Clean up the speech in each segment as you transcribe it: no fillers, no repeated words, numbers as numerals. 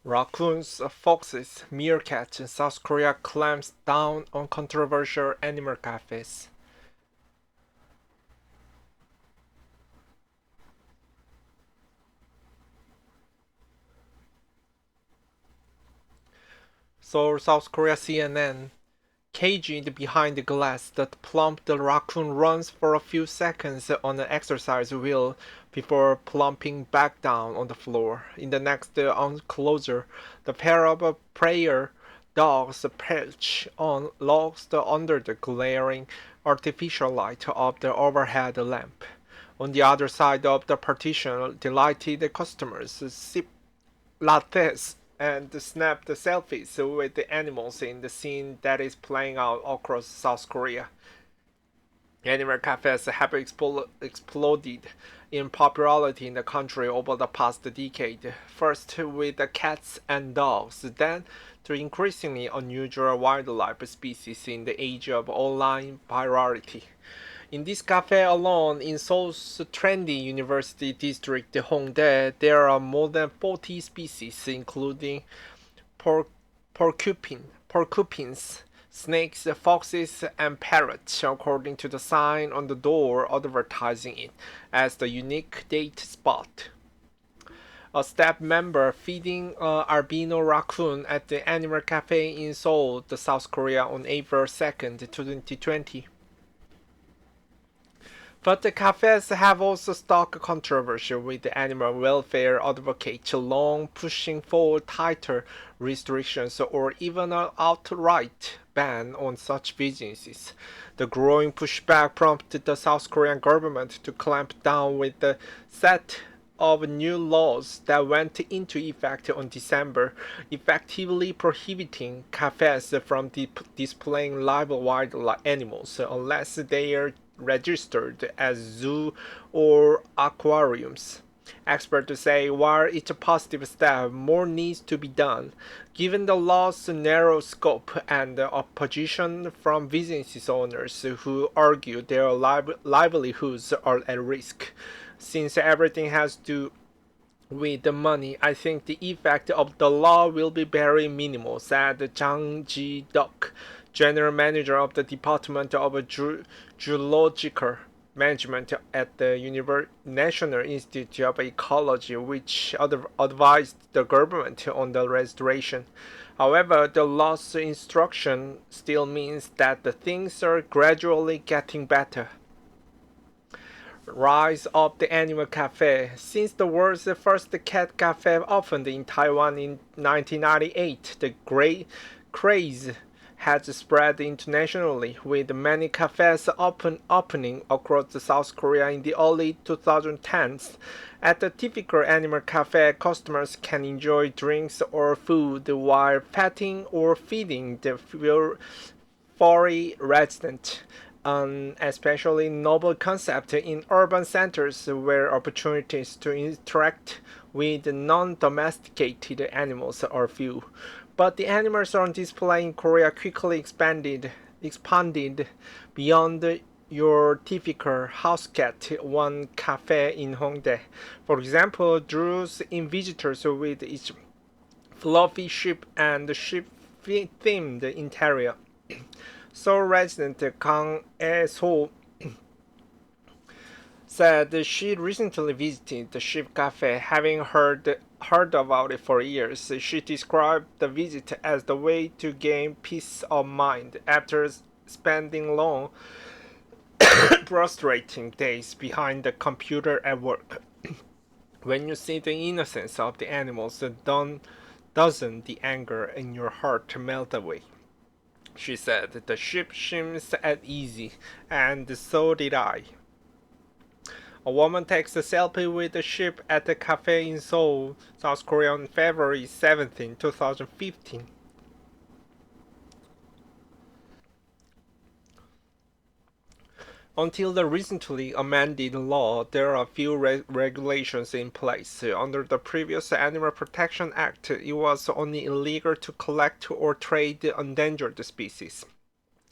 Raccoons, foxes, meerkats in South Korea clamps down on controversial animal cafes. Seoul, South Korea CNN. Caged behind the glass, the plump the raccoon runs for a few seconds on an exercise wheel before plumping back down on the floor. In the next enclosure, the pair of prayer dogs perch on logs under the glaring artificial light of the overhead lamp. On the other side of the partition, delighted customers sip lattes and snap the selfies with the animals in the scene that is playing out across South Korea. Animal cafes have exploded in popularity in the country over the past decade, first with the cats and dogs, then to increasingly unusual wildlife species in the age of online virality. In this cafe alone, in Seoul's trendy university district Hongdae, there are more than 40 species, including por- porcupines, snakes, foxes, and parrots, according to the sign on the door advertising it as the unique date spot. A staff member feeding an albino raccoon at the Animal Cafe in Seoul, South Korea on April 2nd, 2020. But the cafes have also sparked controversy with the animal welfare advocates long pushing for tighter restrictions or even an outright ban on such businesses. The growing pushback prompted the South Korean government to clamp down with a set of new laws that went into effect on December, effectively prohibiting cafes from displaying live wild animals unless they are registered as zoo or aquariums. Experts say while it's a positive step, more needs to be done, given the law's narrow scope and the opposition from business owners who argue their livelihoods are at risk. Since everything has to do with the money, I think the effect of the law will be very minimal, said Jang Ji-duk, general manager of the Department of Geological Management at the National Institute of Ecology, which advised the government on the restoration. However, the law's instruction still means that the things are gradually getting better. Rise of the Animal Cafe. Since the world's first cat cafe opened in Taiwan in 1998, the great craze has spread internationally, with many cafes opening across South Korea in the early 2010s. At the typical animal cafe, customers can enjoy drinks or food while petting or feeding the furry resident, an especially noble concept in urban centers where opportunities to interact with non-domesticated animals are few. But the animals on display in Korea quickly expanded beyond your typical house cat. One cafe in Hongdae, for example, draws in visitors with its fluffy sheep and sheep-themed interior. Seoul resident Kang E-so said she recently visited the sheep cafe, having heard about it for years. She described the visit as the way to gain peace of mind after spending long, frustrating days behind the computer at work. When you see the innocence of the animals, doesn't the anger in your heart melt away? She said. The sheep seems at ease, and so did I. A woman takes a selfie with the sheep at a cafe in Seoul, South Korea on February 17, 2015. Until the recently amended law, there are few regulations in place. Under the previous Animal Protection Act, it was only illegal to collect or trade endangered species.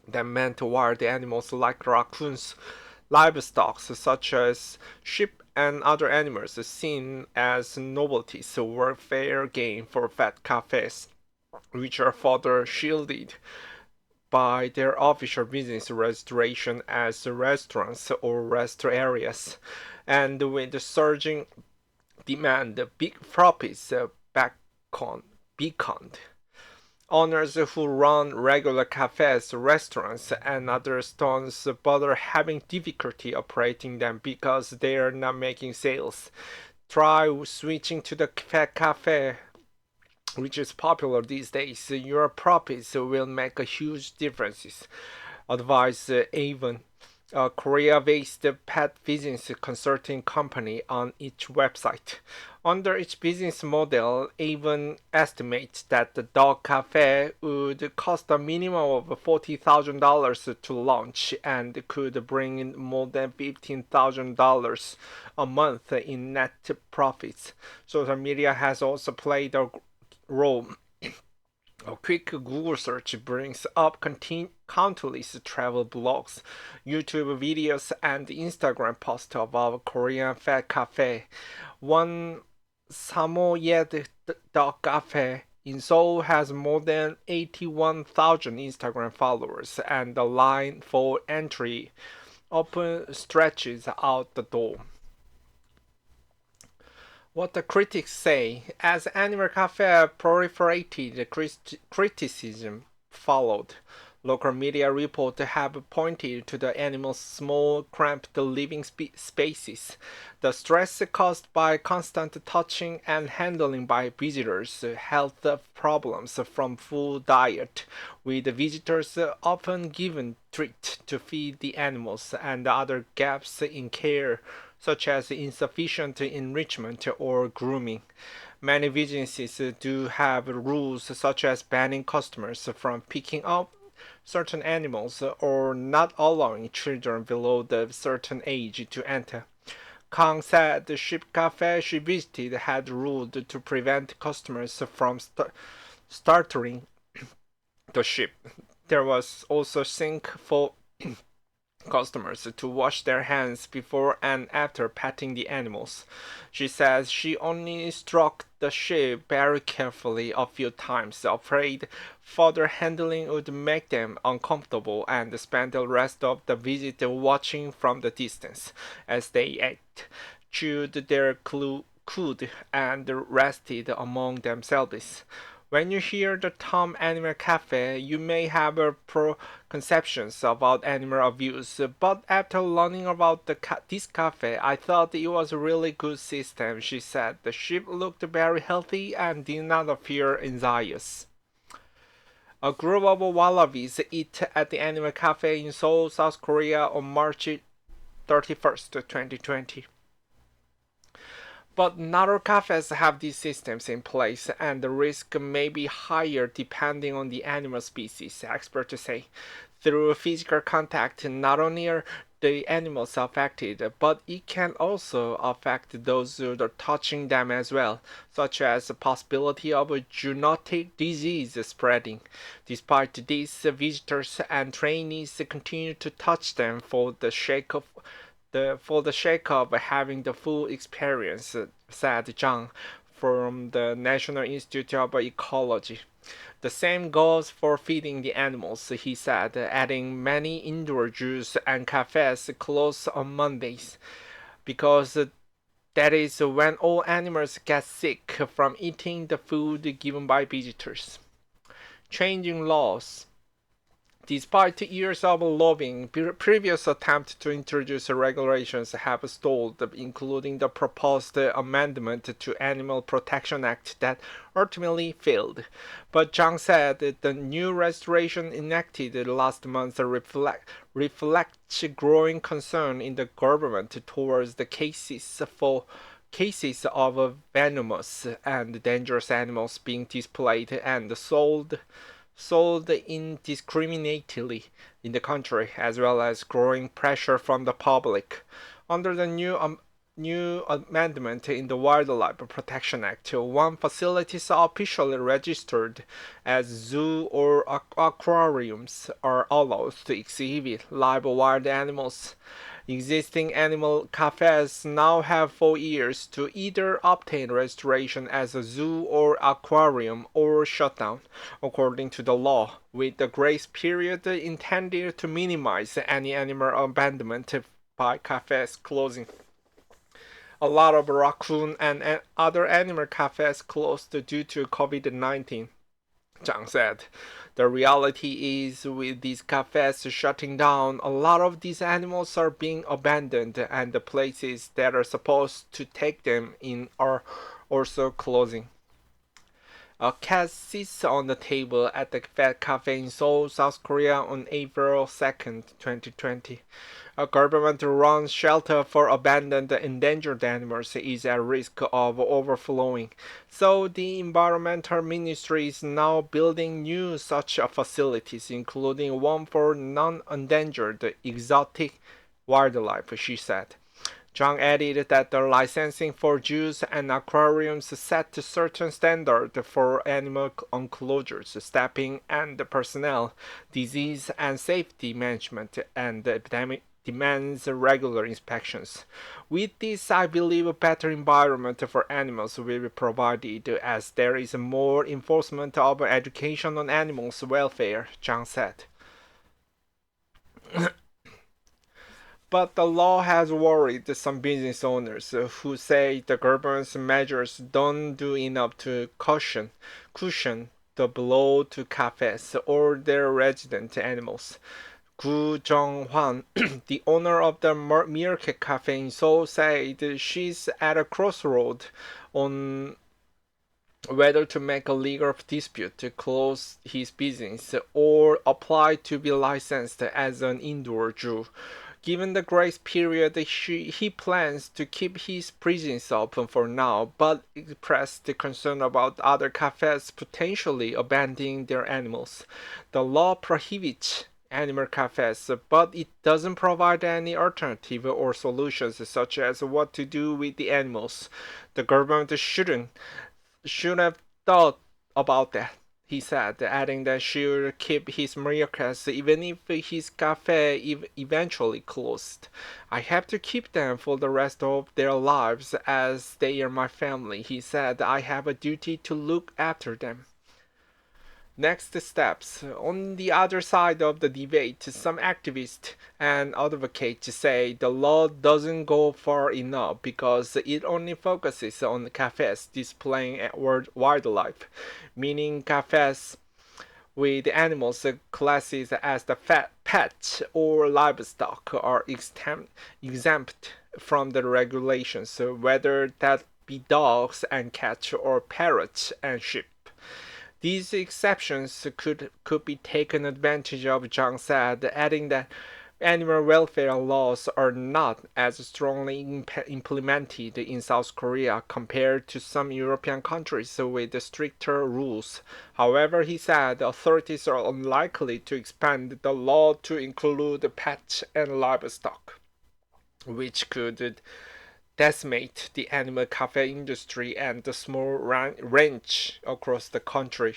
That meant wild animals like raccoons, livestock such as sheep and other animals seen as novelties were fair game for fat cafes, which are further shielded by their official business registration as restaurants or rest areas. And with surging demand, big profits beckoned. Owners who run regular cafes, restaurants, and other stalls but are having difficulty operating them because they are not making sales. Try switching to the fat cafe, which is popular these days. Your profits will make a huge difference. Advise Avon, a Korea-based pet business consulting company on each website. Under its business model, Avon estimates that the dog cafe would cost a minimum of $40,000 to launch and could bring in more than $15,000 a month in net profits. Social media has also played a role. A quick Google search brings up countless travel blogs, YouTube videos, and Instagram posts about Korean Fat Cafe. One Samoyed Dog Cafe in Seoul has more than 81,000 Instagram followers, and the line for entry often stretches out the door. What the critics say: as Animal Cafe proliferated, criticism followed. Local media reports have pointed to the animals' small, cramped living spaces, the stress caused by constant touching and handling by visitors, health problems from full diet, with visitors often given treat to feed the animals, and other gaps in care such as insufficient enrichment or grooming. Many businesses do have rules such as banning customers from picking up certain animals or not allowing children below the certain age to enter. Kang said the sheep cafe she visited had ruled to prevent customers from startling the sheep. There was also sink for customers to wash their hands before and after petting the animals. She says she only stroked the sheep very carefully a few times, afraid further handling would make them uncomfortable, and spent the rest of the visit watching from the distance as they ate, chewed their cud, and rested among themselves. When you hear the term animal cafe, you may have preconceptions about animal abuse, but after learning about this cafe, I thought it was a really good system, she said. The sheep looked very healthy and did not appear anxious. A group of wallabies eat at the animal cafe in Seoul, South Korea on March 31st, 2020. But not all cafes have these systems in place, and the risk may be higher depending on the animal species, experts say. Through physical contact, not only are the animals affected, but it can also affect those who are touching them as well, such as the possibility of a zoonotic disease spreading. Despite this, visitors and trainees continue to touch them for the sake of having the full experience, said Zhang from the National Institute of Ecology. The same goes for feeding the animals, he said, adding many indoor zoos and cafes close on Mondays, because that is when all animals get sick from eating the food given by visitors. Changing laws. Despite years of lobbying, previous attempts to introduce regulations have stalled, including the proposed amendment to Animal Protection Act that ultimately failed. But Zhang said the new restoration enacted last month reflects growing concern in the government towards the cases of venomous and dangerous animals being displayed and sold indiscriminately in the country, as well as growing pressure from the public. Under the new amendment in the Wildlife Protection Act, one facilities officially registered as zoo or aquariums are allowed to exhibit live wild animals. Existing animal cafes now have 4 years to either obtain restoration as a zoo or aquarium or shut down, according to the law, with the grace period intended to minimize any animal abandonment by cafes closing. A lot of raccoon and other animal cafes closed due to COVID-19. Zhang said. The reality is, with these cafes shutting down, a lot of these animals are being abandoned, and the places that are supposed to take them in are also closing. A cat sits on the table at the Fat Cafe in Seoul, South Korea on April 2nd, 2020. A government-run shelter for abandoned endangered animals is at risk of overflowing, so the Environmental Ministry is now building new such facilities, including one for non-endangered exotic wildlife, she said. Zhang added that the licensing for zoos and aquariums set certain standards for animal enclosures, staffing and personnel, disease and safety management, and epidemic demands regular inspections. With this, I believe a better environment for animals will be provided as there is more enforcement of education on animals' welfare, Zhang said. But the law has worried some business owners who say the government's measures don't do enough to cushion the blow to cafes or their resident animals. Gu Zhonghwan, the owner of the Meerkat Cafe in Seoul, said she's at a crossroad on whether to make a legal dispute to close his business or apply to be licensed as an indoor zoo. Given the grace period, he plans to keep his business open for now, but expressed concern about other cafes potentially abandoning their animals. The law prohibits animal cafes, but it doesn't provide any alternative or solutions such as what to do with the animals. The government should have thought about that, he said, adding that she would keep his meerkats even if his cafe eventually closed. I have to keep them for the rest of their lives as they are my family, he said. I have a duty to look after them. Next steps. On the other side of the debate, some activists and advocates say the law doesn't go far enough because it only focuses on cafes displaying wildlife, meaning cafes with animals classes as the pets or livestock are exempt from the regulations, whether that be dogs and cats or parrots and sheep. These exceptions could be taken advantage of, Zhang said, adding that animal welfare laws are not as strongly implemented in South Korea compared to some European countries with stricter rules. However, he said authorities are unlikely to expand the law to include pets and livestock, which could decimate the animal cafe industry and the small ranch across the country.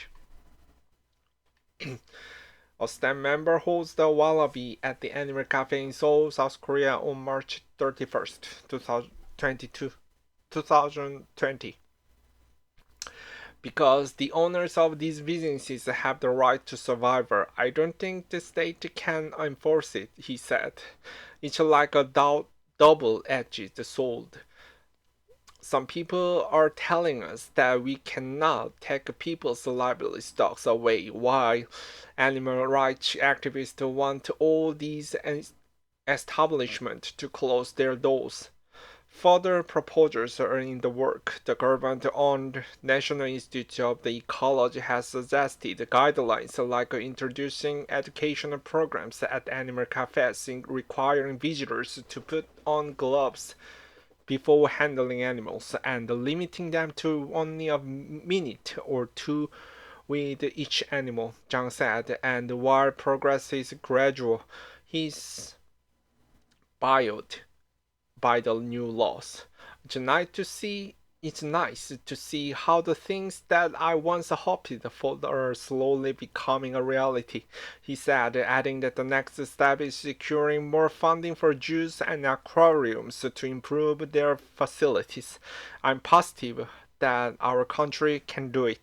A staff member holds the wallaby at the animal cafe in Seoul, South Korea on March 31st, 2020. Because the owners of these businesses have the right to survive, I don't think the state can enforce it, he said. It's like a double-edged sword. Some people are telling us that we cannot take people's livestock away, while animal rights activists want all these establishments to close their doors. Further proposals are in the work. The government-owned National Institute of the Ecology has suggested guidelines like introducing educational programs at animal cafes, requiring visitors to put on gloves before handling animals and limiting them to only a minute or two with each animal, Zhang said. And while progress is gradual, he's buoyed by the new laws. It's nice to see It's nice to see how the things that I once hoped for are slowly becoming a reality, he said, adding that the next step is securing more funding for zoos and aquariums to improve their facilities. I'm positive that our country can do it.